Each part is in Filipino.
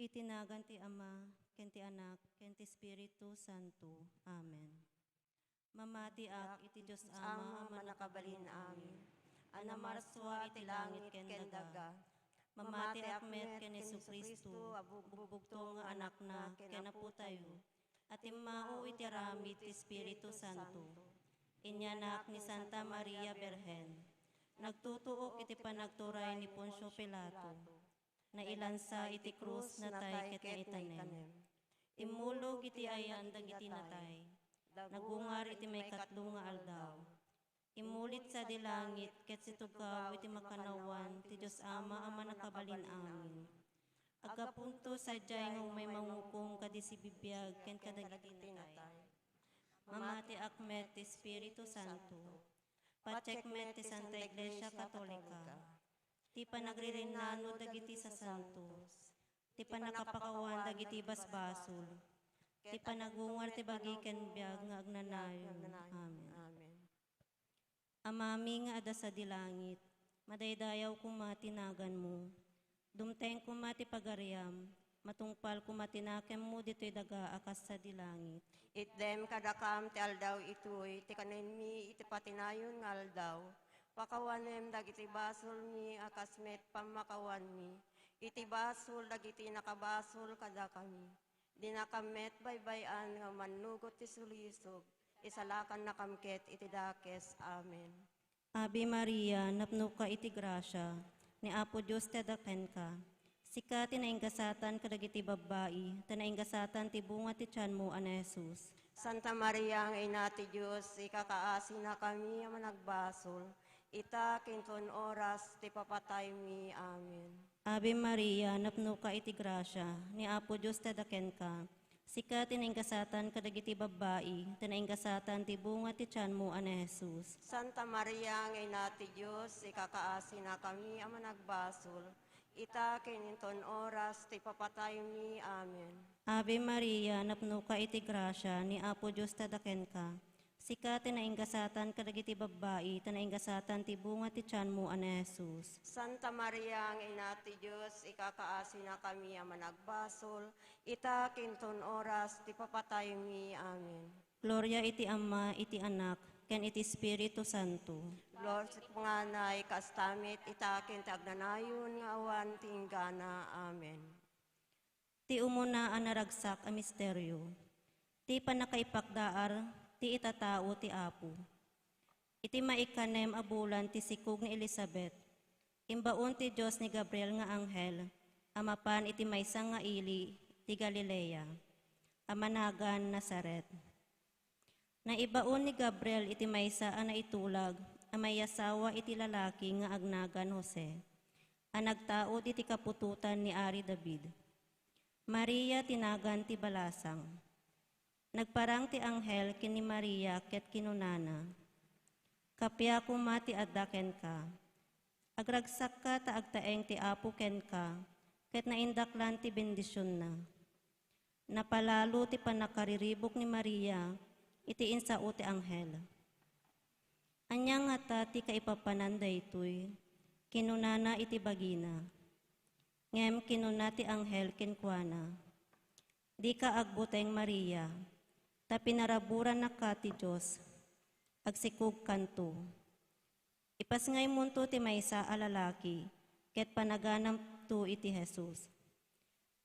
Itinagan ti Ama, ken ti Anak, ken ti Espiritu Santo. Amen. Mamati ak iti Diyos Ama, manakabalin amin. Anamarswa iti langit ken daga. Mamati ak met ken Jesucristo, bugbugto nga anak na ken apo tayo. At immao iti rami ti Espiritu Santo. Inyanak ni Santa Maria Berhen. Nagtutuok iti panagturay ni Poncio Pilato. Nailansa iti krus natay ket naitanem. Imulog iti ayan dagiti natay. Nagungar iti may katlo nga aldaw. Imulit sa dilangit ket situgaw iti makanawan ti Dios Ama a manakabalin amin. Agapunto sadyay nga may mangukong kadisibibiyag ken kadagiti natay. Mamati akmet ti Espiritu Santo. Pacheckmet ti Santa Iglesia Katolika. Ti panagririnano dagiti sa santos. Ti panakapakawan dagiti basbasol. Ti panagungar ti bagiken biag nga agnanayon. Amen. Amami nga ada sa dilangit, madaydayaw kumatinagan mo. Dumteng kumati pagariam, matungpal kumatinakem mo dito'y daga akas sa dilangit. Itdem kadakam ti aldaw itoy, ti kanenmi iti patinayon nga aldaw. Pakawanem dagiti basol mi akasmet pamakawan mi. Iti basol dagiti nakabasol kada kami. Dinakamet baybayan nga manugot ti sulisog. Isalakan na kamket iti dakes. Amen. Ave Maria, napno ka iti grasya, ni Apo Diyos tadaken ka. Sika tinainggasatan kadagiti babae, tinainggasatan ti bunga ti tiyan mo, ana Jesus. Santa Maria, ang ina ti Diyos, ikakaasi na kami ang managbasol. Ita kinton oras ti papatay mi. Amen. Ave Maria, napno ka iti grasya, ni Apo Diyos tadaken ka. Sika tinainggasatan kadagiti babae, tinainggasatan ti bunga ti tiyan mo, ana Jesus. Santa Maria, ang ina ti Diyos, ikakaasi na kami ang managbasol. Ita kininton oras ti papatay mi. Amen. Ave Maria, napno ka iti grasya, ni Apo Diyos tadaken ka. Sika tinainggasatan kadagiti babae, tinainggasatan ti bunga ti tiyan mo, ana Jesus. Santa Maria, ang ina ti Diyos, ikakaasi na kami ang managbasol. Ita kinton oras ti papatay mi. Amen. Gloria iti Ama, iti Anak, ken iti Espiritu Santo. Lord, sa panganay, kastamit, itakin ti agnanayon nga awan tinggana. Amen. Ti umuna ang naragsak a misteryo. Ti panakaipakdaar, ti itatao ti Apo. Iti maikanem a bulan ti sikog ni Elizabeth. Imbaon ti Diyos ni Gabriel nga anghel, amapan iti maysa nga ili, ti Galilea, amanagan Nazaret. Naibaon ni Gabriel iti maysa a naitulag, amay asawa iti lalaki nga agnagan Jose. A nagtaod iti kapututan ni Ari David. Maria tinagan ti balasang. Nagparang ti anghel ken ni Maria ket kinunana. Kapya kumati addaken ka. Agragsak ka ta agtaeng ti Apo ken ka, ket naindaklan ti bendisyon na. Napalalo ti panakariribok ni Maria, iti insao ti anghel. Anya nga ta ti kaipapananda itoy, kinunana iti bagina. Ngem kinuna ti anghel kenkwana. Di ka agbuteng Maria, ta pinaraburan na ka ti Diyos, agsikog kanto. Ipas ngay munto ti maysa a lalaki, ket panaganam to iti Jesus.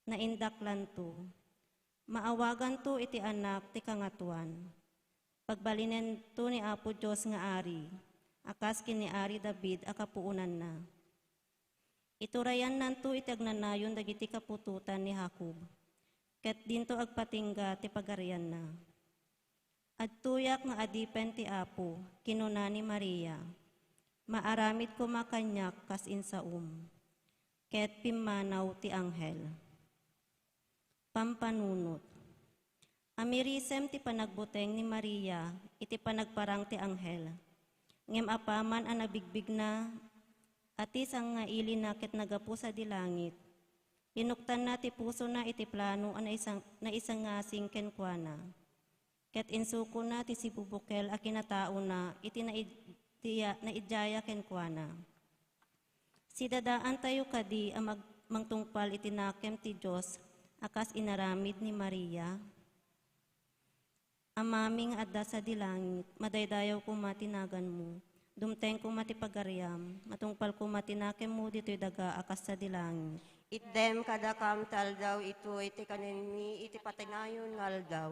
Naindaklan to. Maawagan to iti anak ti kangatuan. Pagbalinen to ni Apo Diyos nga ari, akas kin ni Ari David akapuunan na. Iturayan nanto iti agnanayon dagiti kapututan ni Jacob, ket dinto agpatingga ti pagarian na. Adtuyak nga adipen ti Apo, kinuna ni Maria, maaramid ko makanyak kas insaum, ket pimmanaw ti anghel. Pampanunot. Amirisem ti panagbuteng ni Maria, iti panagparang ti anghel. Ngem apaman ang nabigbig na, atis ang nga ili na ket nagapu sa dilangit. Inuktan na ti puso na iti plano na isang ngasing kenkwana. Ket insuko na ti sibubukel a kinatao na iti naidjaya kenkwana. Sidadaan tayo kadi mangtungpal itinakem ti Diyos, akas inaramid ni Maria. Amaming adda sa dilangit, madaydayaw ko matinagan mo. Dumteng ko matipagaryam, matungpal ko matinakem mo dito'y daga akas sa dilangit. Itdem kadakam taldaw ito iti kanenmi iti patinayon ngaldaw.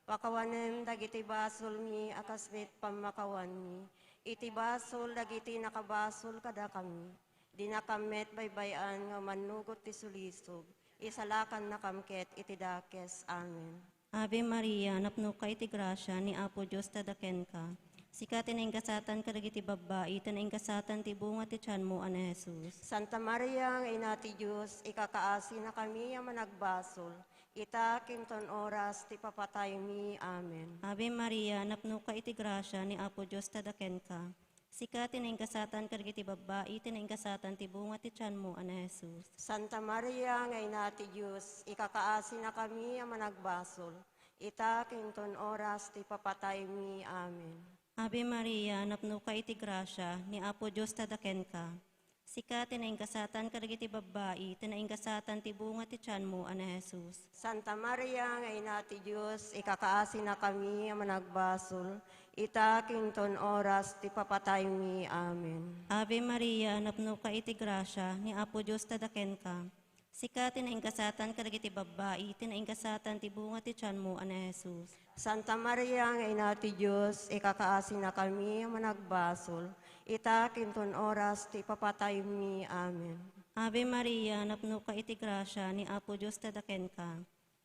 Pakawanem dagiti basol mi akasmet pamakawan mi. Iti basol dagiti nakabasol kadakami. Dinakamet baybayan nga manugot ti sulisog. Isalakan na kamket iti dakes. Amen. Ave Maria, napno ka iti grasya ni Apo Diyos tadaken ka. Sika tinengkasatan ka dagiti babae, tinengkasatan ti bunga ti tiyan mo, ana Jesus. Santa Maria, nga ina ti Diyos, ikakaasi na kami ang managbasol. Ita kinton oras ti papatay mi. Amen. Ave Maria, napno ka iti grasya ni Apo Diyos tadaken ka. Sika tinengkasatan ka dagiti babae, tinengkasatan ti bunga ti tiyan mo, ana Jesus. Santa Maria, nga ina ti Diyos, ikakaasi na kami ang managbasol. Ita kinton oras ti papatay mi. Amen. Ave Maria, napno ka iti grasya ni Apo Diyos tadaken ka. Sika tinengkasatan ka dagiti babae, tinengkasatan ti bunga ti tiyan mo, ana Jesus. Santa Maria, nga ina ti Diyos, ikakaasi na kami ang managbasol. Ita kinton oras ti papatay mi. Amen. Ave Maria, napno ka iti grasya ni Apo Diyos tadaken ka. Sika tinengkasatan ka dagiti babae, tinengkasatan ti bunga ti tiyan mo, ana Jesus. Santa Maria, nga ina ti Diyos, ikakaasi na kami ang managbasol. Ita kinton oras ti papatay mi. Amen. Ave Maria, napno ka iti grasya ni Apo Diyos tadaken ka.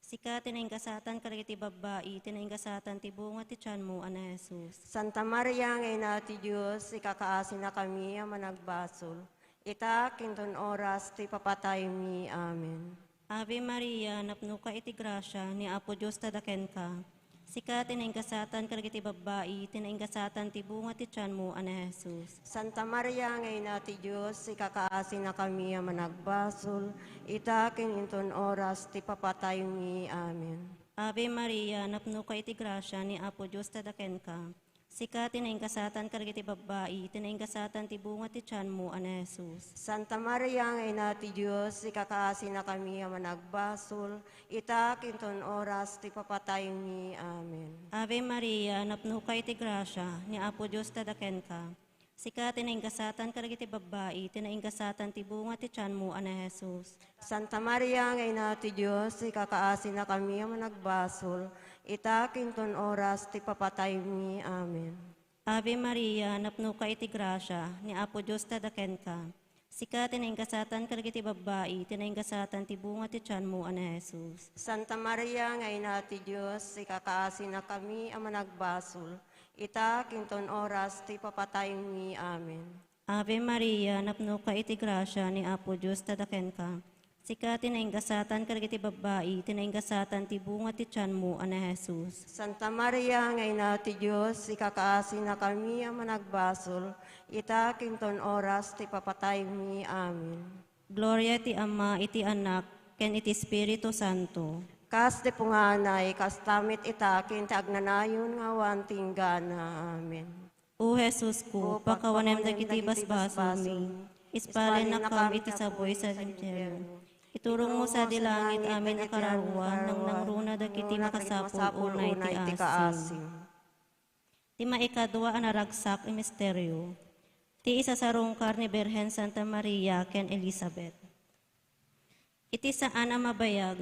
Sika tinengkasatan ka dagiti babae, tinengkasatan ti bunga ti tiyan mo, ana Jesus. Santa Maria, nga ina ti Diyos, ikakaasi na kami ang managbasol. Ita kinton oras ti papatay mi. Amen. Ave Maria, napno ka iti grasya ni Apo Diyos tadaken ka. Sika tinengkasatan ka dagiti babae, tinengkasatan ti bunga ti tiyan mo, ana Jesus. Santa Maria, nga ina ti Diyos, ikakaasi na kami ang managbasol. Ita kinton oras ti papatay mi. Amen. Ave Maria, napno ka iti grasya ni Apo Diyos tadaken ka. Sika tinengkasatan ka dagiti babae, tinengkasatan ti bunga ti tiyan mo, ana Jesus. Santa Maria, nga ina ti Diyos, ikakaasi na kami ang managbasol. Ita kinton oras ti papatay mi. Amen. Ave Maria, napno ka iti grasya ni Apo Diyos tadaken ka. Sika tinengkasatan ka dagiti babae, tinengkasatan ti bunga ti tiyan mo, ana Jesus. Santa Maria, nga ina ti Diyos, ikakaasi na kami ang managbasol. Ita kinton oras ti papatay mi. Amen. Ave Maria, napno ka iti grasya ni Apo Diyos tadaken ka. Sika tinengkasatan ka dagiti babae, tinengkasatan ti bunga ti tiyan mo, ana Jesus. Santa Maria, nga ina ti Diyos, ikakaasi na kami ang managbasol. Ita kinton oras ti papatay mi. Amen. Ave Maria, napno ka iti grasya ni Apo Diyos tadaken ka. Sika tinengkasatan ka dagiti babae, tinengkasatan ti bunga ti tiyan mo, ana Jesus. Santa Maria, nga ina ti Diyos, ikakaasi na kami ang managbasol. Ita kinton oras ti papatay mi. Amen. Gloria ti Ama, iti Anak, ken iti Espiritu Santo. Kas ti punganay, kas tamit itakin ti agnanayon nga wanting gana. Amen. O Jesus ko, pakawanem dagiti basbaso mi. Ispalin na kam iti saboy sa simteryo. Iturong mo sa dilangit amin akararuan, nang nangruna dagiti makasapul unay ti asim. Ti maikadwa anaragsak i misteryo. Ti isa sa rungkar ni Birhen Santa Maria ken Elizabeth. Iti saan ang mabayag,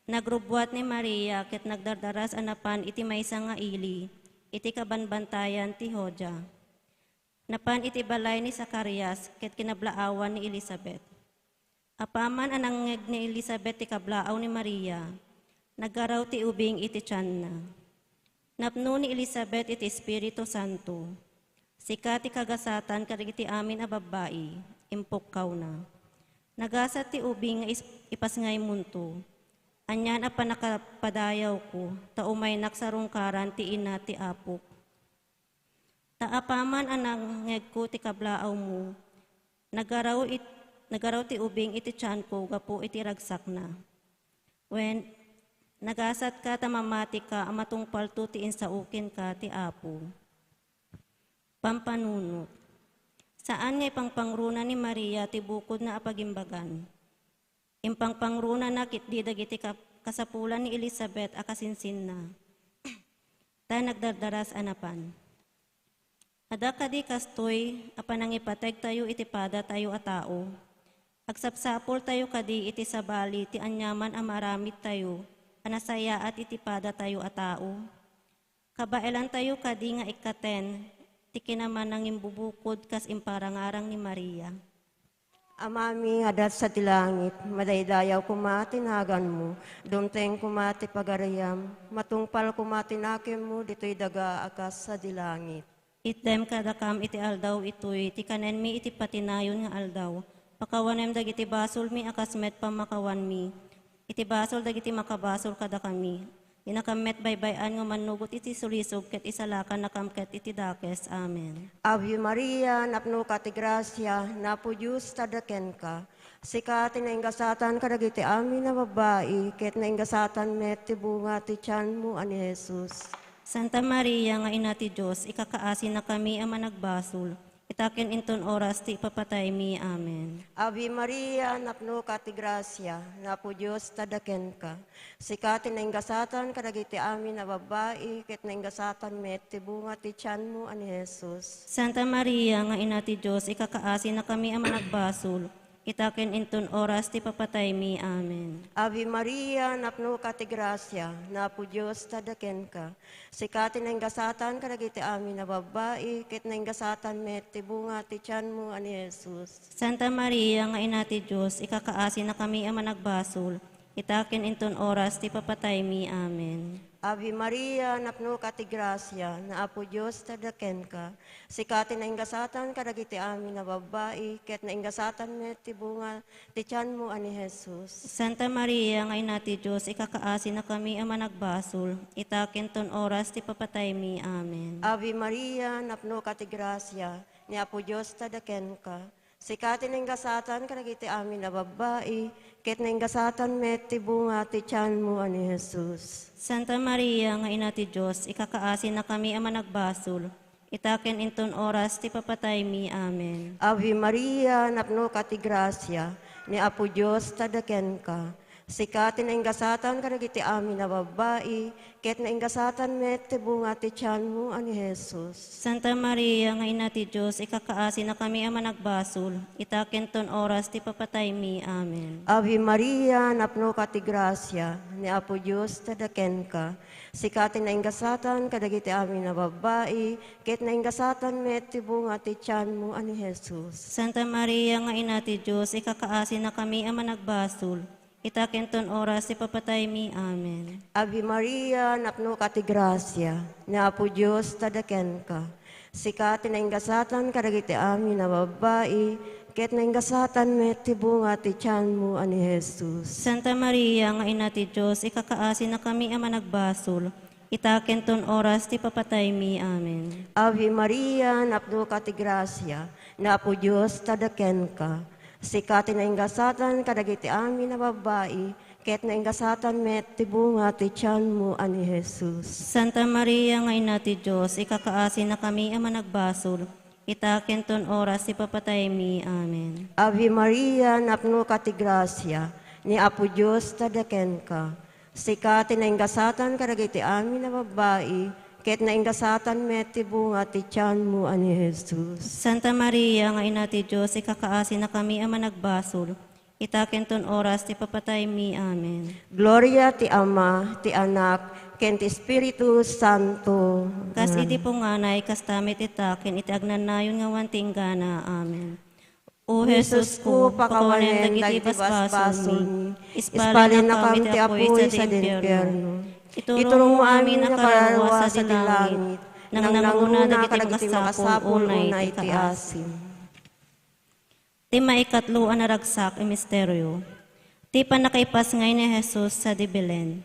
nagrubwat ni Maria ket nagdardaras anapan iti maysa nga ili, iti kabanbantayan ti Hodja. Napan iti balay ni Zacarias ket kinablaawan ni Elizabeth. Apaman anangeg ni Elizabeth ti kablaaw ni Maria, nagaraw ti ubing iti tiyan na. Napno ni Elizabeth iti Espiritu Santo. Sika ti kagasatan kadagiti amin a babae, impukkaw na. Nagasat ti ubing nga ipasngay munto. Anyan a panakapadayaw ko, taumay naksarungkaran ti ina ti apok. Taapaman anang ngeg ko ti kablaaw mo, nagaraw ti ubing iti tiyan ko, gapo iti ragsak na. When nagasat ka tamamati ka, amatong palto ti insaukin ka ti apo. Pampanunot. Saan nga'y pangpangruna ni Maria ti bukod na apagimbagan? Impang pangruna na kitdi dagiti kasapulan ni Elizabeth akasinsin na. Ta nagdardaras anapan. Ada kadi kastoy, apan ang ipateg tayo itipada tayo a tao. Agsapsapol tayo kadi iti sabali, ti anyaman amaramit tayo, anasaya at itipada tayo a tao. Kabailan tayo kadi nga ikaten, ti kinaman ang imbubukod kas imparangarang ni Maria. Amami adat sa tilangit, madaydayaw kumatinagan mo, dumteng kumati pagarayam, matungpal kumatinakim mo, dito'y daga akas sa dilangit. Item kadakam iti aldaw itoy, ti kanen mi iti patinayon nga aldaw. Pakawanem dagiti basol mi akasmet pamakawan mi. Iti basol dagiti makabasol kada kami. Inakamet baybayan nga manugot iti sulisog ket isalakan nakamket iti dakes. Amen. Ave Maria, napno ka ti grasya, napo Diyos tadaken ka. Sika tinaingasatan kadagiti amin na babae, ket naingasatan met ti bunga ti tiyan mo ani Jesus. Santa Maria nga ina ti Diyos, ikakaasi na kami ang managbasol. Itakin inton oras ti ipapatay mi. Amen. Ave Maria, napno ka ti grasya, napo Diyos tadaken ka. Sika tinaingasatan kadagiti amin na babae, ket naingasatan met ti bunga ti tiyan mo ani Jesus. Santa Maria nga ina ti Diyos, ikakaasi na kami ang managbasol. Itakin inton oras ti papatay mi. Amen. Ave Maria, napno ka ti grasya, napo Diyos tadaken ka. Sika tinaingasatan kadagiti amin na babae, ket naingasatan met ti bunga ti tiyan mo ani Jesus. Santa Maria nga ina ti Diyos, ikakaasi na kami ang managbasol. Itakin inton oras ti papatay mi. Amen. Ave Maria, napno ka ti grasya, naapo Diyos tadaken ka. Sika tinaingasatan kadagiti amin na babae, ket naingasatan met ti bunga ti tiyan mo ani Jesus. Santa Maria nga ina ti Diyos, ikakaasi na kami ang managbasol. Itakin ton oras ti papatay mi. Amen. Ave Maria, napno ka ti grasya, niapo Diyos tadaken ka. Sika tinaingasatan kadagiti amin na babae, ket naingasatan met ti bunga ti tiyan mo ani Jesus. Santa Maria nga ina ti Diyos, ikakaasi na kami ang managbasol. Itakin inton oras ti papatay mi. Amen. Ave Maria, napno ka ti grasya, ni Apo Diyos tadaken ka. Sika tinaingasatan kadagiti amin na babae, ket naingasatan met ti bunga ti tiyan mo ani Jesus. Santa Maria nga ina ti Diyos, ikakaasi na kami ang managbasol. Itakin ton oras ti papatay mi. Amen. Ave Maria, napno ka ti grasya, ni Apo Diyos tadaken ka. Sika tinaingasatan kadagiti amin na babae, ket naingasatan met ti bunga ti tiyan mo ani Jesus. Santa Maria nga ina ti Diyos, ikakaasi na kami ang managbasol. Itakin ton oras ti papatay mi. Amen. Ave Maria, napno ka ti grasya, ni Apo Diyos tadaken ka. Sika tinaingasatan kadagiti amin na babae, ket naingasatan met ti bunga ti tiyan mo ani Jesus. Santa Maria nga ina ti Diyos, ikakaasi na kami ang managbasol. Itakin ton oras ti papatay mi. Amen. Ave Maria, napno ka ti grasya, ni Apo Diyos tadaken ka. Sika tinaingasatan kadagiti amin na babae, ket naingasatan met ti bunga ti tiyan mo ani Jesus. Santa Maria nga ina ti Diyos, ikakaasi na kami ang managbasol. Itakin ton oras ti papatay mi. Amen. Ave Maria, napno ka ti grasya, ni Apo Diyos tadaken ka. Sika tinaingasatan kadagiti amin na babae, ket naingasatan met ti bunga ti tiyan mo ani Jesus. Santa Maria nga ina ti Diyos, ikakaasi na kami ang managbasol. Itakin ton oras ti papatay mi. Amen. Gloria ti Ama, ti Anak, ken ti Espiritu Santo. Kas iti punganay, kas tamit itakin, iti agnanayon nga wanting gana. Amen. O Jesus ko, pakawanen dagiti basbason mi, ispalin na kami ti apoy sa infierno. Iturong mo amin ang kaluluwa sa dilangit, nang nanguna dagiti makasapol unay ti asim. Ti maikatlo ang naragsak ang misteryo. Ti panakaipas ngay ni Jesus sa di Belen.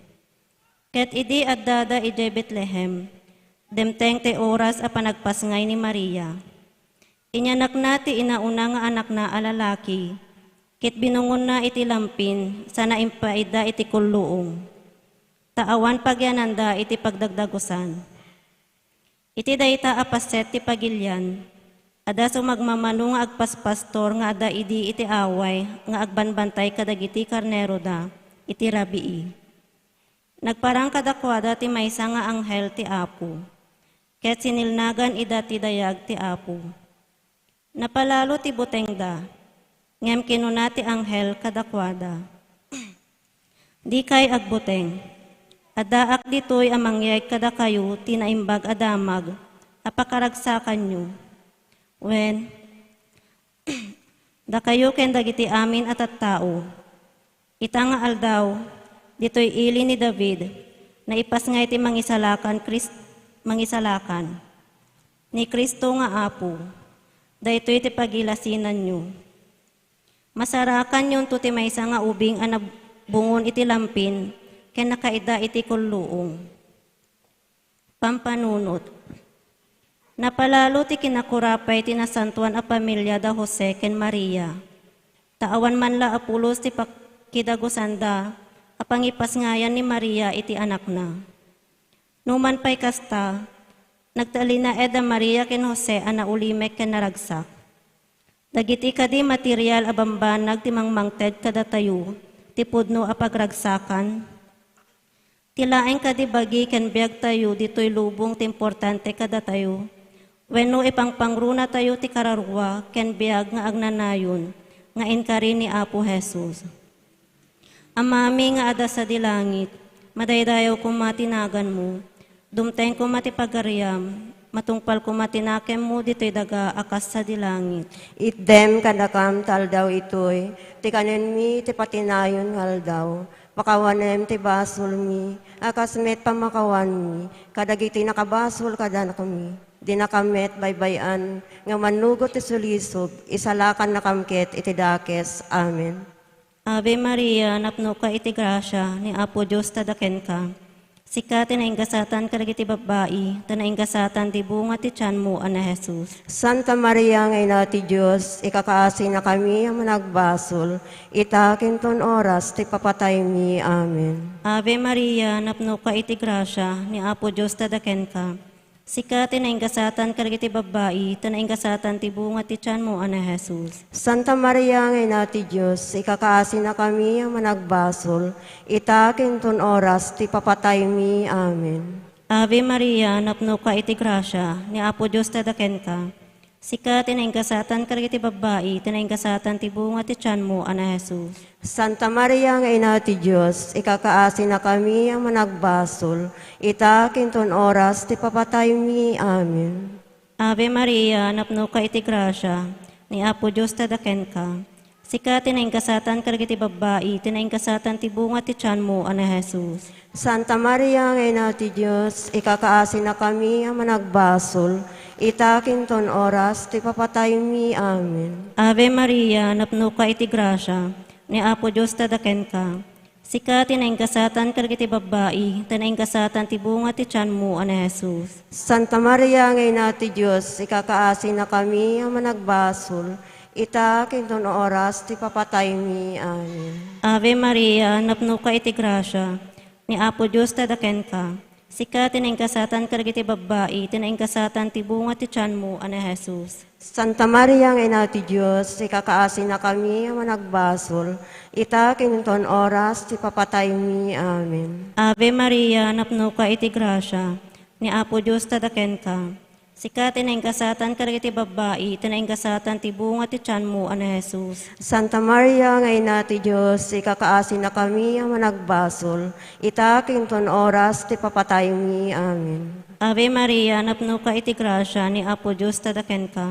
Ket idi addada ije Bethlehem, demteng te oras a panagpas ngay ni Maria. Inyanak na ti inauna nga anak na alalaki, kit binungon na iti lampin, sana impaida iti kulluong. Taawan pagyananda iti pagdagdagusan. Iti dayta apaset ti pagilyan, Ada sumagmamano nga agpaspastor nga ada idi iti away nga agbanbantay kadagiti karnero da iti rabii. Nagparang kadakwada ti maysa nga anghel ti Apo. Ket sinilnagan ida ti dayag ti Apo. Napalalo ti buteng da. Ngem kinuna ti anghel kadakwada. Di kay agbuteng. Adaak ditoy amangyay kada kayo tinaimbag adamag apakaragsakan nyo. When, da kayo ken dagiti amin at tao, ita nga aldaw, dito'y ili ni David, na ipas nga iti mangisalakan, mangisalakan, ni Kristo nga Apo, da ito'y iti pagilasinan nyo. Masarakan yun to ti maysa nga ubing anabungon iti lampin, ken nakaida iti kulluong. Pampanunot. Napalalo ti kinakurapay ti nasantuan a pamilya da Jose ken Maria. Taawan man la apulos ti pakidagosanda a pangipas ngayan ni Maria iti anak na. Numan pay kasta, nagtalina eda Maria ken Jose a naulimek ken naragsak. Dagiti kadi material a bambanag ti mangmangted kadatayo, ti pudno a pagragsakan. Tilaeng kadi bagi ken biag tayo dito'y lubong ti importante kadatayo. Wenno ipangpangruna tayo ti kararwa ken biag nga agnanayon nga inkari ni Apo Jesus. Amami nga ada sa dilangit, madaydayaw ko matinagan mo, dumteng ko matipagariam, matungpal ko matinakem mo dito'y daga akas sa dilangit. Itdem kadakam taldaw itoy, ti kanen mi ti patinayon haldaw, pakawanem ti basol mi, akas met pamakawan mi, kadagiti nakabasol kada kami. Di nakamet baybayan, nga manugot ti sulisog, isalakan nakamket iti dakes. Amen. Ave Maria, napno ka iti grasya, ni Apo Diyos tadaken ka. Sika tinainggasatan kadagiti babae, tanainggasatan ti bunga ti tiyan mo, ana Jesus. Santa Maria, ngay na ti Diyos, ikakaasi na kami ang managbasol, itakin ton oras, ti papatay mi. Amen. Ave Maria, napno ka iti grasya, ni Apo Diyos tadaken ka. Sika tinainggasatan kadagiti babae, tanainggasatan ti bunga ti tiyan mo, ana Jesus. Santa Maria, ngay na ti Diyos, ikakaasi na kami ang managbasol, itakin ton oras, ti papatay mi. Amen. Ave Maria, napno ka iti grasya, ni Apo Diyos tadaken ka. Sika tinainggasatan kadagiti babae, tinainggasatan ti bunga ti tiyan mo, ana Jesus. Santa Maria, ngay na ti Diyos, ikakaasi na kami ang managbasol, itakin ton oras, ti papatay mi. Amen. Ave Maria, napno ka iti grasya, ni Apo Diyos tadaken ka. Sika tinainggasatan kadagiti babae, tinainggasatan ti bunga ti tiyan mo, ana Jesus. Santa Maria, ngay na ti Diyos, ikakaasi na kami ang managbasol, itakin ton oras, ti papatay mi. Amen. Ave Maria, napno ka iti grasya, ni Apo Diyos tadaken ka. Sika tinainggasatan kadagiti babae, tinainggasatan ti bunga ti tiyan mo, ana Jesus. Santa Maria, ngay na ti Diyos, ikakaasi na kami ang managbasol, itakin ton oras, ti papatay mi. Amen. Ave Maria, napno ka iti grasya, ni Apo Diyos tadaken ka. Sika tinainggasatan kadagiti babae, tinainggasatan ti bunga ti tiyan mo, ana Jesus. Santa Maria, ngay na ti Diyos, ikakaasi na kami ang managbasol, itakin ton oras, ti papatay mi. Amen. Ave Maria, napno ka iti grasya, ni Apo Diyos tadaken ka. Sika tinainggasatan kadagiti babae, tinainggasatan ti bunga ti tiyan mo, ana Jesus. Santa Maria, ngay na ti Diyos, ikakaasi na kami ang managbasol, itakin ton oras, ti papatay mi. Amen. Ave Maria, napno ka iti grasya, ni Apo Diyos tadaken ka.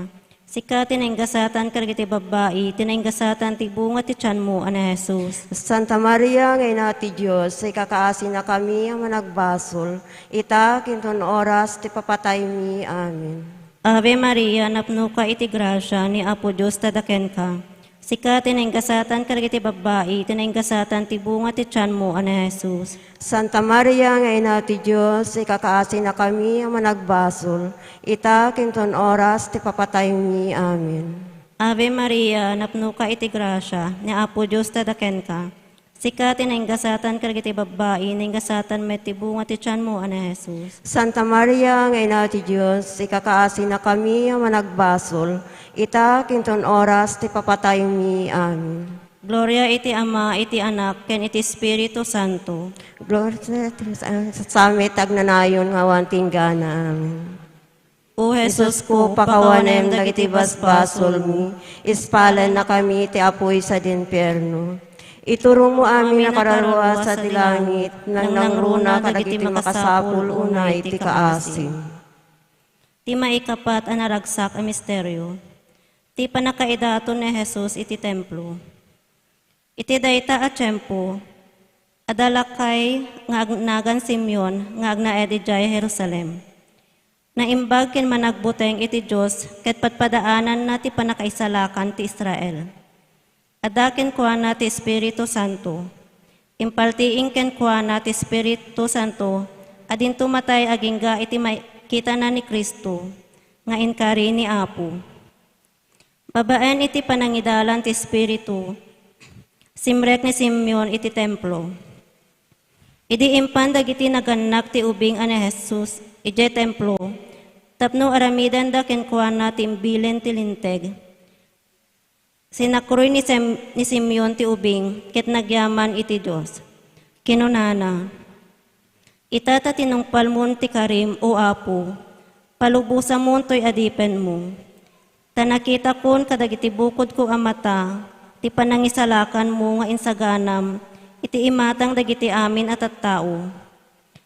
Sika tinainggasatan kadagiti babae, tinainggasatan ti bunga ti tiyan mo, ana Jesus. Santa Maria, ngay na ti Diyos, ikakaasi na kami ang managbasol, itakin ton oras, ti papatay mi. Amen. Ave Maria, napno ka iti grasya, ni Apo Diyos tadaken ka. Sika tinainggasatan kadagiti babae, tinainggasatan ti bunga ti tiyan mo, ana Jesus. Santa Maria, ngay na ti Diyos, ikakaasi na kami ang managbasol, itakin ton oras, ti papatay mi. Amen. Ave Maria, napno ka iti grasya, ni Apo Diyos tadaken ka. Sikati na ingasatan karagiti babae, na ingasatan met ti bunga ti tiyan mo, ana Jesus. Santa Maria, nga ina ti Diyos, ikakaasi na kami ang managbasol, ita kinton oras ti papatay mi. Amen. Gloria iti Ama, iti Anak, ken iti Espiritu Santo. Glory sa samit agnanayon nga wanting gana. Amen. O Jesus Jesus ko, pakawanem dagiti basbasol mi, ispalan na kami ti apoy sa dinperno. Iturong mo amin na kararwa sa dilangit, nang nangruna kadagiti makasapul unay ti kaasim. Ti maikapat a naragsak a misteryo. Ti panakaidaton ni Jesus iti templo. Iti dayta a tiyempo, adalakay nga agnagan Simeon nga agnaed ijay Jerusalem. Naimbag ken managbuteng iti Dios ket patpadaanan na ti panakaisalakan ti Israel. Adaken kuana ti Espiritu Santo. Impaltiing ken kuana ti Espiritu Santo adin tumatay agingga iti kita na ni Kristo nga inkari ni Apo. Babaen iti panangidalan ti Espiritu. Simrek ni Simeon iti templo. Idi impan dagiti naganak ti ubing ani Jesus ije templo. Tapno aramidan da ken kuana ti imbilen ti linteg. Sinakroy ni Simeon ti ubing, ket nagyaman iti Diyos. Kinunana, itata tinungpal mon ti karim o Apo, palubusa mon to'y adipen mo. Tanakita kon kadagiti bukod ko amata, ti panangisalakan mo nga insaganam, iti imatang dagiti amin at tao.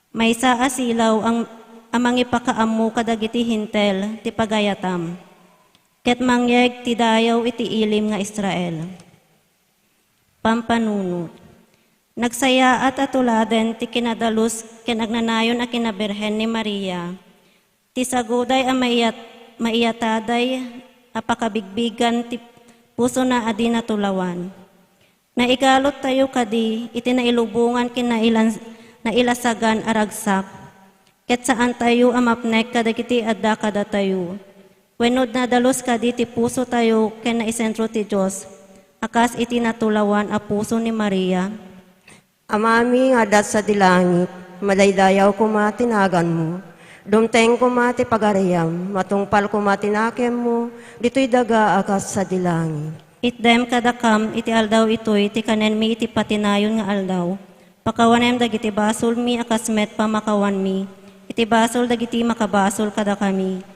May sa asilaw ang amangipakaam mo kadagiti hintel, ti pagayatam. Ket mangyeg ti dayaw iti ilim nga Israel. Pampanunot. Nagsaya at atuladen ti kinadalus ken agnanayon a kinaberhen ni Maria. Ti saguday a maiyataday a pakabigbigan ti puso na adi natulawan. Naigalot tayo kadi iti nailubungan ken nailasagan aragsak. Ket saan tayo amapnek kadagiti adda kada tayo. Wenod na dalos kadi ti puso tayo ken naisentro ti Dios, akas iti natulawan a puso ni Maria. Amami nga dat sa dilangit, madaydayaw kumatinagan mo. Dumteng kumati pagarayam, matungpal kumatinakem mo, dito'y daga akas sa dilangit. Itdem kadakam iti aldaw itoy, ti kanen mi iti patinayon nga aldaw. Pakawanem dagiti basol mi akas met pamakawan mi, iti basol dagiti makabasol kada kami.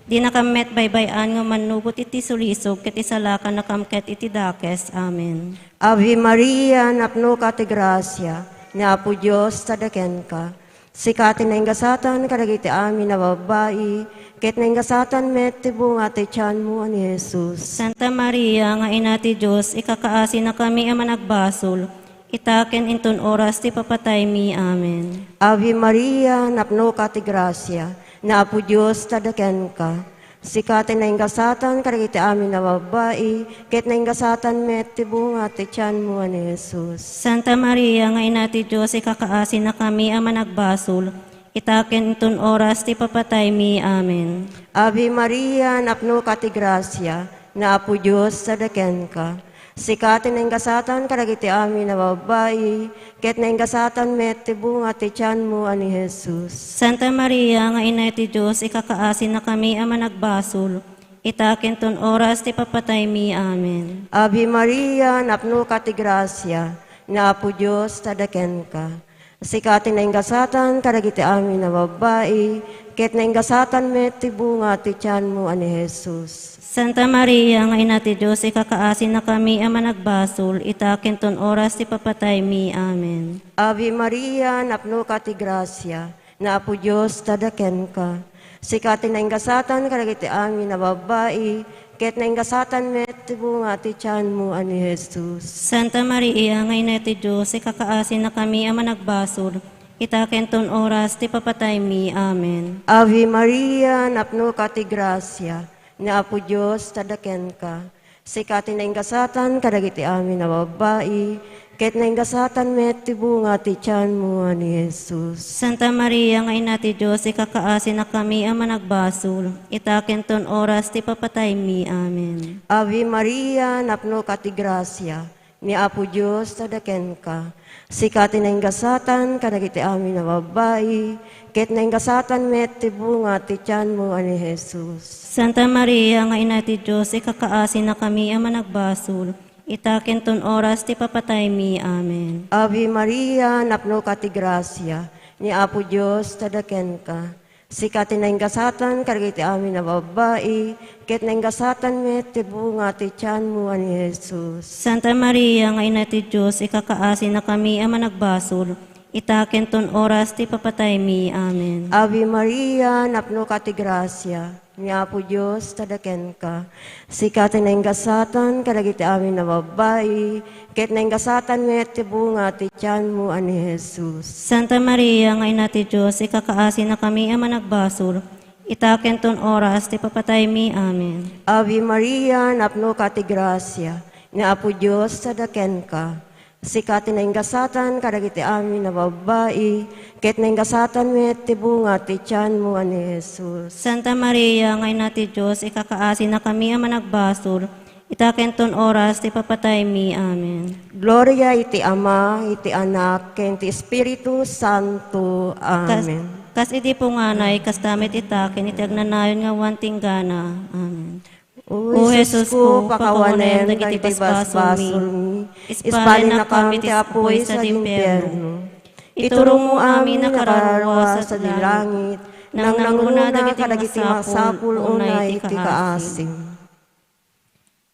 Di nakamet baybayan nga manugot iti sulisog ket isalakan nakamket iti dakes. Amen. Ave Maria, napno ka ti grasya, ni Apo Diyos tadaken ka. Sikati na ingasatan kadagiti amin na babae, ket na ingasatan met ti bunga ti tiyan mo ani Jesus. Santa Maria, nga ina ti Diyos, ikakaasi na kami ang managbasol, itaken inton oras ti papatay mi. Amen. Ave Maria, napno ka ti grasya, na Apo Diyos tadaken ka. Sikati na ingasatan kadagiti amin na babae, ket na ingasatan met ti bunga ti tiyan mo ani Jesus. Santa Maria, nga ina ti Diyos, ikakaasi na kami ang managbasol, itaken inton oras ti papatay mi. Amen. Ave Maria, napno ka ti grasya, na Apo Diyos tadaken ka. Sikati na ingasatan kadagiti amin na babae, ket na ingasatan met ti bunga ti tiyan mo ani Jesus. Santa Maria, nga ina ti Diyos, ikakaasi na kami ang managbasol, itaken ton oras ti papatay mi. Amen. Ave Maria, napno ka ti grasya, na Apo Diyos tadaken ka. Sikati na ingasatan kadagiti amin na babae, ket na ingasatan met ti bunga ti tiyan mo ani Jesus. Santa Maria, nga ina ti Diyos, ikakaasi na kami ang managbasol, itaken ton oras ti papatay mi. Amen. Ave Maria, napno ka ti grasya, na Apo Diyos tadaken ka. Sikati na ingasatan kadagiti amin na babae, ket na ingasatan met ti bunga ti tiyan mo ani Jesus. Santa Maria, nga ina ti Diyos, ikakaasi na kami ang managbasol, itaken ton oras ti papatay mi. Amen. Ave Maria, napno ka ti grasya, na Apo Diyos tadaken ka. Sikati na ingasatan kadagiti amin na babae, ket na ingasatan met ti bunga ti tiyan mo ani Jesus. Santa Maria, nga ina ti Diyos, ikakaasi na kami ang managbasol, itaken ton oras ti papatay mi. Amen. Ave Maria, napno ka ti grasya, ni Apo Diyos tadaken ka. Sikatin na ingasatan, kadagiti amin na babae, ket na ingasatan met ti bunga ti tiyan mo ani Jesus. Santa Maria, nga ina ti Diyos, ikakaasin na kami ang managbasol. Itakin ton oras ti papatay mi. Amen. Ave Maria, napno ka ti grasya, ni Apo Diyos tadaken ka. Sikatin na ingasatan, kadagiti amin na babae, ket na ingasatan met ti bunga ti tiyan mo ani Jesus. Santa Maria, nga ina ti Diyos, ikakaasin na kami ang managbasol. Itakin ton oras ti papatay mi. Amen. Ave Maria, napno ka ti grasya, ni Apo Diyos tadaken ka. Sikatin na ingasatan, kadagiti amin na babae, ket na ingasatan met ti bunga ti tiyan mo ani Jesus. Santa Maria, nga ina ti Diyos, ikakaasin na kami ang managbasol. Itakin ton oras ti papatay mi. Amen. Ave Maria, napno ka ti grasya, ni Apo Diyos tadaken ka. Sikatin na ingasatan, kadagiti amin na babae, ket na ingasatan met ti bunga ti tiyan mo ani Jesus. Santa Maria, nga ina ti Diyos, ikakaasin na kami ang managbasol. Itakin ton oras ti papatay mi. Amen. Gloria iti Ama, iti Anak, ken ti Espiritu Santo. Amen. Kas idi po nganay, kas damit itakin, itagnanayon nga wanting gana. Amen. O Jesus ko, pakawanen, dagiti basbasol mi, ispalin na kami ti apoy sa impyerno. Iturong mo amin na kararwa sa dilangit, nang nanguna kadagiti masapul unay ti kaasim.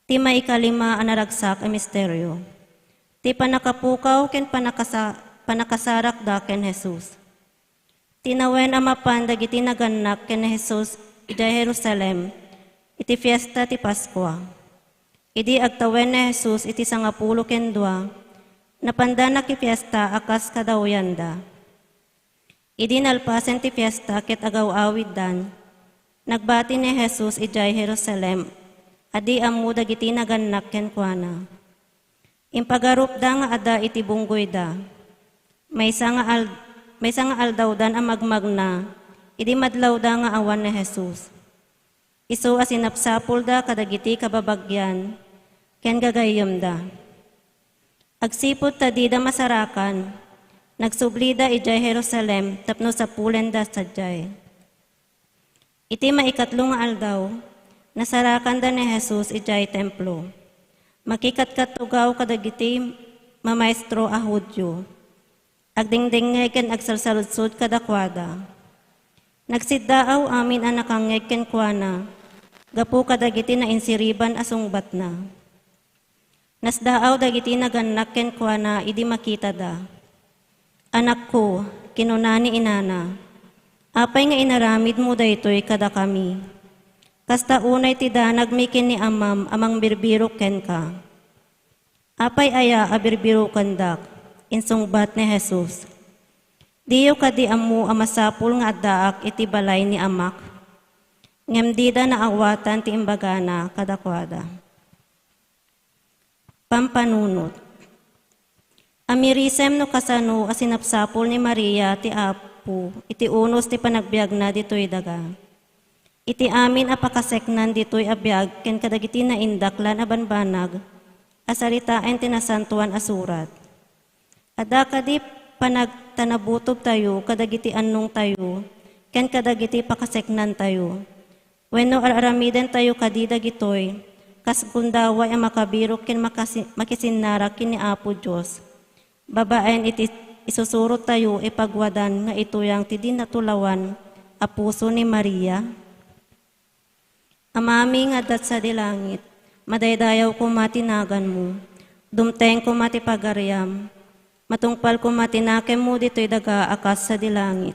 Ti maikalima ang naragsak ang misteryo. Ti panakapukaw ken panakasarak da ken Jesus. Tinawen ang mapan dagiti naganak ken Jesus ida Jerusalem. Iti fiesta ti Paskwa. Idi agtawen ni Jesus iti 12 ken 2, napanda ki fiesta akas kadawyanda. Idi nalpasen ti fiesta ket agaw-awid dan, nagbati ni Jesus ijay Jerusalem, adi ammo dagiti naganak ken kuana. Impagarup da nga ada iti bunggoy da. May nga aldaw dan ang magmagna, idi madlaw da nga awan ni Jesus. Isu asinapsapul da kadagiti kababagyan, ken gagayom da. Agsipot ta di da masarakan, nagsublida ijay Jerusalem tapno sa pulen da sadyay. Iti maikatlong nga aldaw, nasarakan da ni Jesus ijay templo. Makikatkatugaw kadagiti mamaestro a Hudyo. Agdingdingay ken agsalsaludsod kadakwada. Nagsiddaaw amin ang nakangeg ken kuana, gapu kadagiti na insiriban asungbat na. Nasdaaw dagiti naganak ken kuana, idi makita da. Anak ko, kinunani inana, apay nga inaramid mo daytoy kada kami. Kasta unay ti danag mi ken ni amam amang birbiro ken ka. Apay aya a birbiro kandak, insungbat ni Jesus. Diyo kadi amu amasapul nga addaak iti balay ni amak. Ngem dida na awatan ti imbagana kadakwada. Pampanunot. Amirisem no kasano asinapsapul ni Maria ti Apo, iti unos ti panagbiag na ditoy daga. Iti amin apakaseknan ditoy abiyag ken kadagiti na indaklan abanbanag, asaritain ti nasantuan asurat. Ada kadip panagtanabutob tayo, kadagiti annong tayo, ken kadagiti pakaseknan tayo. Wenno aramiden tayo kadidagitoy, kas kundaway ang makabirok ken makisinnarak ken ni Apo Dios. Babaen iti isusurot tayo ipagwadan nga ituyang ti dinatulawan a puso ni Maria. Amami nga dat sa dilangit, madaydayaw ko matinagan mo, dumteng ko matipagaryam, matungpal ko matinakem mo dito'y daga akas sa dilangit.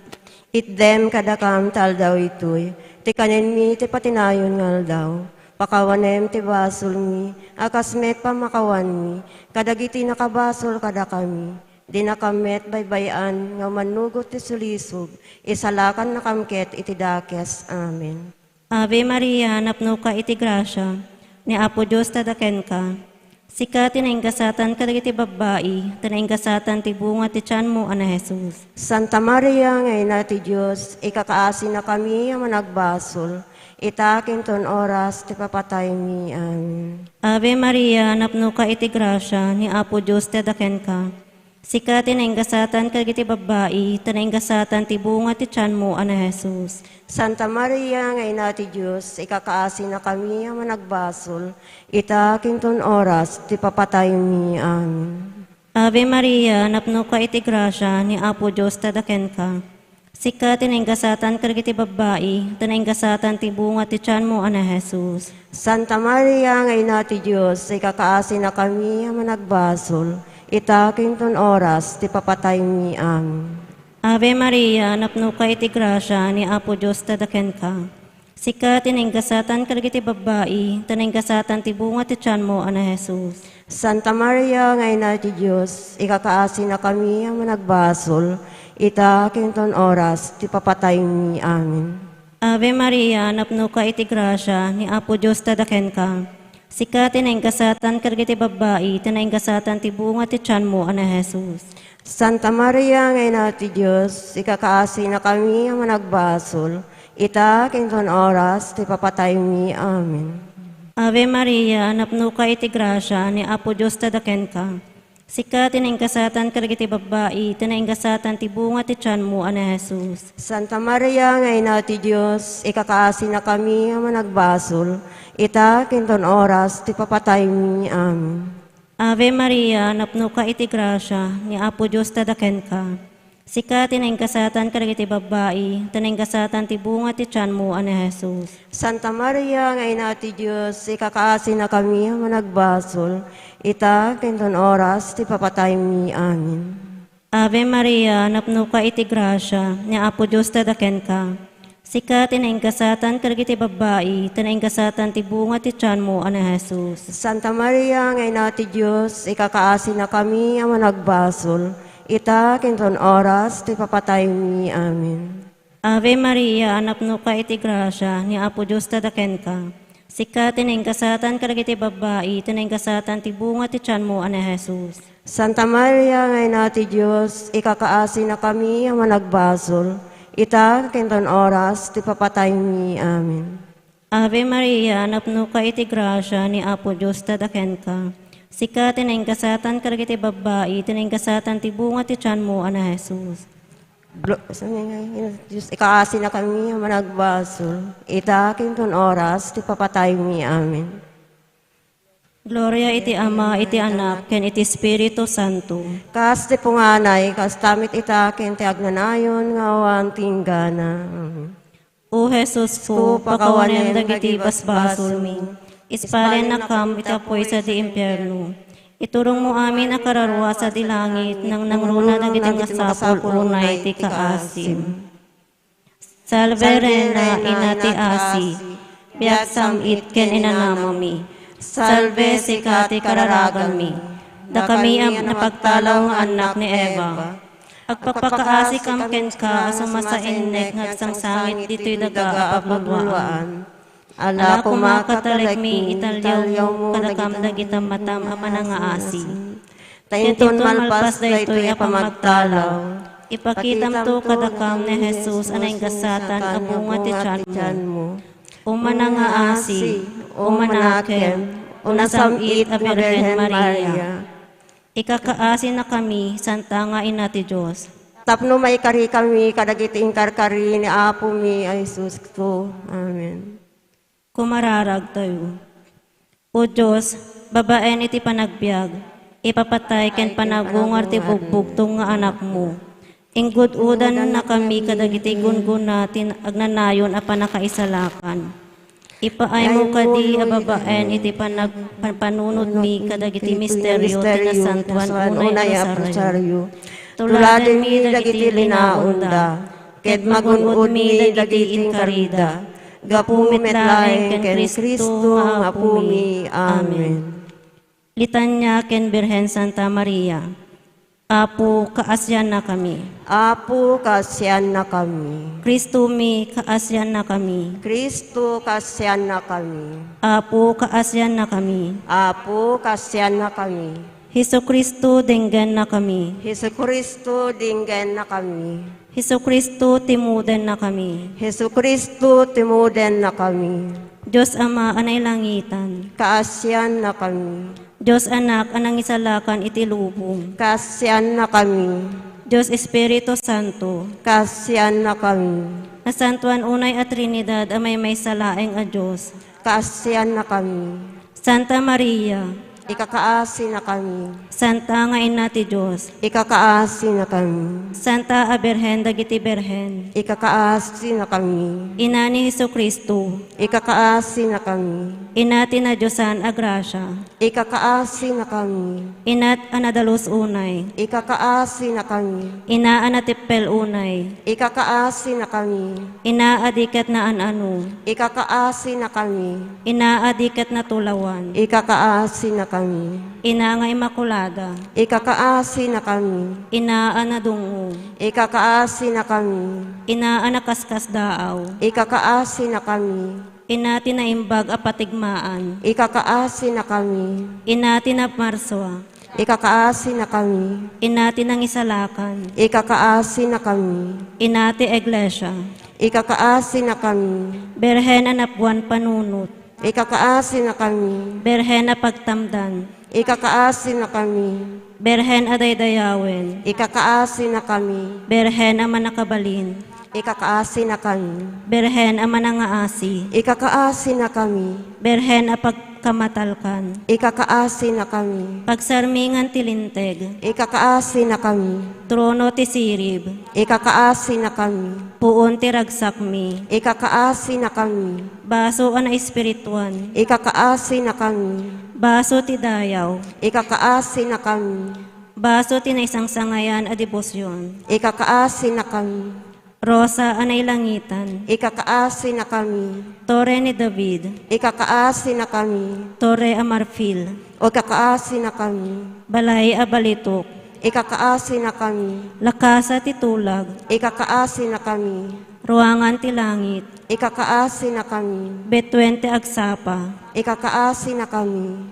Itdem kadakam tal daw itoy, ti kanen mi ti patinayon ngal daw, pakawanem ti basol mi, akas met pamakawan mi, kadagiti nakabasol kada kami, di nakamet baybayan nga manugot ti sulisog, isalakan nakamket iti dakes. Amen. Ave Maria, napno ka iti grasya, ni Apo Diyos tadaken ka. Sika tinainggasatan kadagiti babae, tinainggasatan ti bunga ti tiyan mo, ana Jesus. Santa Maria, ngay na ti Diyos, ikakaasin na kami ang managbasol, itakin ton oras ti papatay mi. Amen. Ave Maria, napno ka iti grasya, ni Apo Diyos tadaken ka. Sika tinainggasatan kagiti babae, tinainggasatan ti bunga ti tiyan mo, ana Jesus. Santa Maria, ngay nati Diyos, ikakaasi na kami ang managbasol, itakin ton oras ti papatay mi. Amen. Ave Maria, napno ka iti grasya, ni Apo Diyos tadaken ka. Sika tinainggasatan kagiti babae, tinainggasatan ti bunga ti tiyan mo, ana Jesus. Santa Maria, ngay nati Diyos, ikakaasi na kami ang managbasol, itakin ton oras ti papatay mi. Amen. Ave Maria, napno ka iti grasya, ni Apo Diyos tadaken ka. Sika tinainggasatan kagiti babae, tinainggasatan ti bunga ti tiyan mo, ana Jesus. Santa Maria, ngay nati Diyos, ikakaasi na kami ang managbasol, itakin ton oras ti papatay mi. Amen. Ave Maria, napno ka iti grasya, ni Apo Diyos tadaken ka. Sika tinainggasatan kagiti babae, tinainggasatan ti bunga ti tiyan mo, ana Jesus. Santa Maria, ngay nati Diyos, ikakaasi na kami ang managbasol, itakin ton oras ti papatay mi. Amen. Ave Maria, napno ka iti grasya, ni Apo Diyos tadaken ka. Sika tinainggasatan kagiti babae, tinainggasatan ti bunga ti tiyan mo, ana Jesus. Santa Maria, ngay nati Diyos, ikakaasi na kami ang managbasol, itakin ton oras ti papatay mi. Amen. Ave Maria, napno ka iti grasya, ni Apo Diyos tadaken ka. Sika tinainggasatan kagiti babae, tinainggasatan ti bunga ti tiyan mo, ana Jesus. Santa Maria, ngay nati Diyos, ikakaasi na kami ang managbasol, itakin ton oras ti papatay mi. Amen. Ave Maria, napno ka iti grasya, ni Apo Diyos tadaken ka. Sika tinainggasatan kagiti babae, tinainggasatan ti bunga ti tiyan mo, ana Jesus. Santa Maria, ngay nati Diyos, ikakaasi na kami ang managbasol, itakin ton oras ti papatay mi. Amen. Ave Maria, napno ka iti grasya, ni Apo Diyos tadaken ka. Sika tinainggasatan kagiti babae, tinainggasatan ti bunga ti tiyan mo, ana Jesus. Santa Maria, ngay nati Diyos, ikakaasi na kami ang managbasol, itakin ton oras ti papatay mi. Amen. Ave Maria, napno ka iti grasya, ni Apo Diyos tadaken ka. Sika tinainggasatan kagiti babae, tinainggasatan ti bunga ti tiyan mo, ana Jesus. Diyos, ikaasi na kami ang managbasol, itakin ton oras ti papatay mi. Amen. Gloria iti Ama, iti Anak, ken iti Espiritu Santo. Kas ti punganay, kas tamit itakin ti agnanayon nga awan tinggana. Amen. O Jesus ko, pakawanem dagiti basbasol mi. Ispalen na kam itapoy sa di impyerno. Iturong mo amin ang kararwa sa di langit, nang nangruna dagiti nga sapul unay ti kaasim. Salve Rena, ina ti asi, biag samit ken inanamami. Salve sikati kararagan mi. Da kami ang napagtalaw nga anak ni Eva. Agpapakaasi kam ken ka, asumasa innek ngagsangsangit dito'y daga apagluwaan. Ala kumakatalig mi italyaw mo kadakam dagita matam ama nga asi. Tainton malpas daytoy apamagtalaw. Ipakitam to kadakam ni Jesus anay gasatan abunga ti tiyan mo. Umana nga asi, umanakem, unasamit a Birhen Maria. Ikakaasi na kami, Santa nga ina ti Diyos. Tapno may kari kami, kadagiting karkari ni Apo mi, ay Jesus ko. Amen. Kumararag tayo. O Diyos, babaen iti panagbiag, ipapatay ken panagungar ti bugbugtong nga anak mo. Inggududan na kami kadagiti gungun natin agnanayon a panakaisalakan. Ipaay mo kadi a babaen iti panunod mi kadagiti misteryo ti nasantuan unay a rosaryo. Tuladen mi dagiti linaunda, ket magunod mi dagiti inkarida. Gapumit laeng ken Kristo nga apumi. Amen. Litanya ken Birhen Santa Maria. Apo, kaasyan na kami. Apo, kasyan na kami. Kristo mi, kaasyan na kami. Kristo, kasyan na kami. Apo, kaasyan na kami. Apo, kasyan na kami. Hesu Kristo denggan na kami. Hesu Kristo dinggan na kami. Hesu Kristo timuden na kami. Hesu Kristo timuden na kami. Diyos Ama anay langitan. Kaasyan na kami. Diyos Anak anang isalakan iti lubong. Kaasyan na kami. Diyos Espiritu Santo. Kaasyan na kami. Nasantuan unay at Trinidad amay may salaeng a Diyos. Kaasyan na kami. Santa Maria, Ikakaasi na kami. Santa nga ina ti Diyos. Ikakaasi na kami. Santa a Birhen dagiti Birhen. Ikakaasi na kami. Ina ni Hesu Kristo. Ikakaasi na kami. Ina ti na Diyosan a grasya. Ikakaasi na kami. Inat anadalos unay. Ikakaasi na kami. Ina anatipel unay. Ikakaasi na kami. Ina adikat na anano. Ikakaasi na kami. Ina adikat na tulawan. Ikakaasi na kami. Ina nga imakulada. Ikakaasi na kami. Ina anadungo. Ikakaasi na kami. Ina anakaskas daaw. Ikakaasi na kami. Ina tinaimbag apatigmaan. Ikakaasi na kami. Ina tinapmarswa. Ikakaasi na kami. Ina tinangisalakan. Ikakaasi na kami. Ina ti iglesia. Ikakaasi na kami. Berhen anapwan panunot. Ikakaasi na kami. Berhen na pagtamdan. Ikakaasi na kami. Berhen adaydayawen. Ikakaasi na kami. Berhen a manakabalin. Ikakaasi na kami. Berhen a manangaasi. Ikakaasi na kami. Berhen a pagkamatalkan. Ikakaasi na kami. Pagsarmingan tilinteg. Ikakaasi na kami. Trono ti sirib. Ikakaasi na kami. Puon ti ragsakmi. Ikakaasi na kami. Baso ana espirituan. Ikakaasi na kami. Baso ti dayaw. Ikakaasi na kami. Baso ti naisang sangayan a debosyon. Ikakaasi na kami. Rosa anay langitan. Ikakaasi na kami. Torre ni David. Ikakaasi na kami. Torre a marfil. Ikakaasi na kami. Balay a balitok. Ikakaasi na kami. Lakasa ti tulag. Ikakaasi na kami. Ruangan ti langit. Ikakaasi na kami. Betwen ti agsapa. Ikakaasi na kami.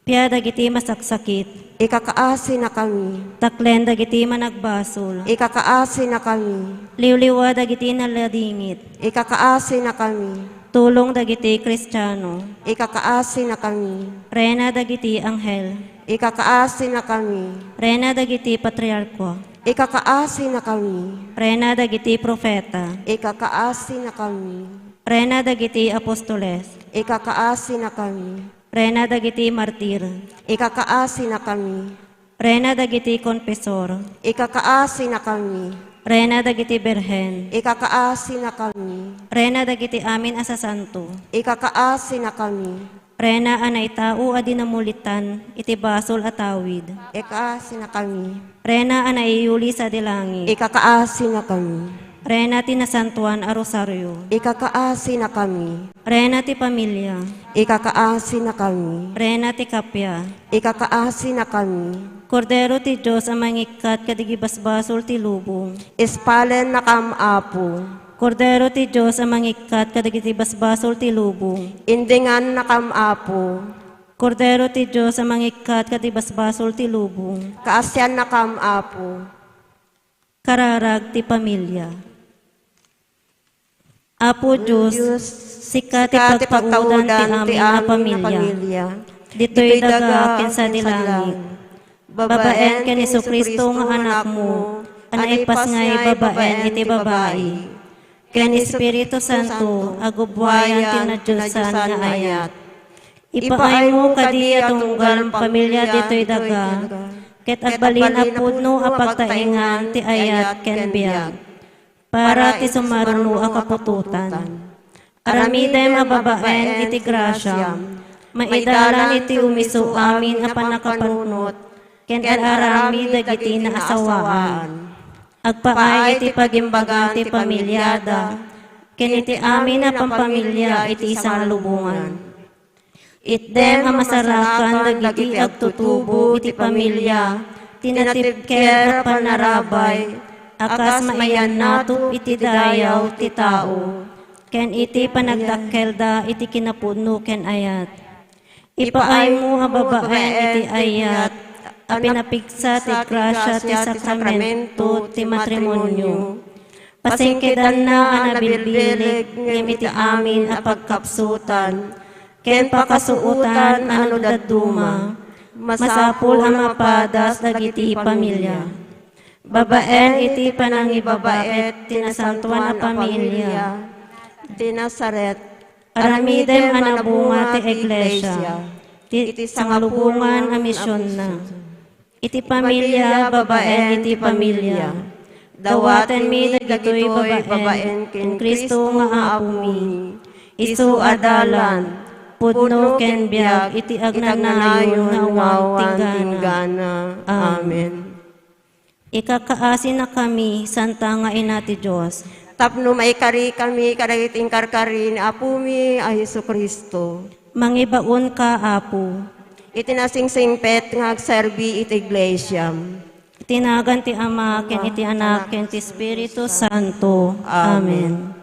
Pia dagiti masaksakit. Ikakaasi na kami. Taklen dagiti managbasol. Ikakaasi na kami. Liwliwa dagiti naladingit. Ikakaasi na kami. Tulong dagiti Kristiyano. Ikakaasi na kami. Rena dagiti anghel. Ikakaasi na kami. Rena dagiti patriarko. Ikakaasi na kami. Rena dagiti profeta. Ikakaasi na kami. Rena dagiti apostoles. Ikakaasi na kami. Rena dagiti martir. Ikakaasi na kami. Rena dagiti konfesor. Ikakaasi na kami. Rena dagiti berhen. Ikakaasi na kami. Rena dagiti amin asasanto. Ikakaasi na kami. Rena anay tao adi namulitan iti basol atawid. Ikakaasi na kami. Rena anay yuli sa dilangit. Ikakaasi na kami. Rena ti nasantuan a rosaryo. Ikakaasi na kami. Rena ti pamilya. Ikakaasi na kami. Rena ti kapya. Ikakaasi na kami. Kordero ti Diyos ang mangikat kadigi basbasol ti lubong. Ispalen na kamapo. Kordero ti Diyos ang mangikat kadigi basbasol ti lubong. Indingan na kamapo. Kordero ti Diyos ang mangikat kadigi basbasol ti lubong. Kaasyan na kamapo. Kararag ti pamilya. Apo Diyos, sikat ti pagpaudan ti amin na pamilya. Dito'y daga ken sa dilangit. Babaen ken Hesu Kristo nga anak mo, anaipas nga'y babaen iti babae. Ken Espiritu Santo, agubwayan ti na Diyosan nga ayat. Ipaay mo kadi atunggal pamilya dito'y daga, ket agbalin apudno a pagtaingan ti ayat ken biag. Para ti sumaruno a kapututan. Aramidem a babaen iti grasya, maidalan iti umiso amin a panakapanunot, ken arami dagiti na asawaan. Agpaay iti pagimbagan ti pamilyada, ken iti amin a pampamilya iti isang lubungan. Itdem a masarakan dagiti agtutubo iti pamilya, tinatibker a panarabay, akas maiyan nato iti dayaw ti tao, ken iti panagdakkelda iti kinapudno ken ayat. Ipaay mo a babaen iti ayat, apinapigsa ti grasya ti sakramento ti matrimonyo. Pasingkidan na anabilbilig, ngem iti amin a pagkapsutan, ken pakasuutan ano daduma, masapul ang mapadas dagiti pamilya. Babaen iti panangibabaet, tinasantuan a pamilya, tinasaret, aramidem anabunga ti iglesia, iti sangalubungan a misyon na. Iti pamilya, babaen iti pamilya, dawaten mi dagitoy babaen, ken Kristo nga apo mi, isu adalan, pudno ken biag, iti agnanayon nga awang tinggana. Amen. Ikakaasin na kami, Santa nga Ina ti Diyos, Tapno maikari kami kadagiting karkari ni apo mi a Hesu Kristo. mangibaon ka, Apo. Itinasingsingpet nga agserbi iti iglesia. Tinagan ti Ama, ken iti Anak, ken ti Espiritu Santo. Amen.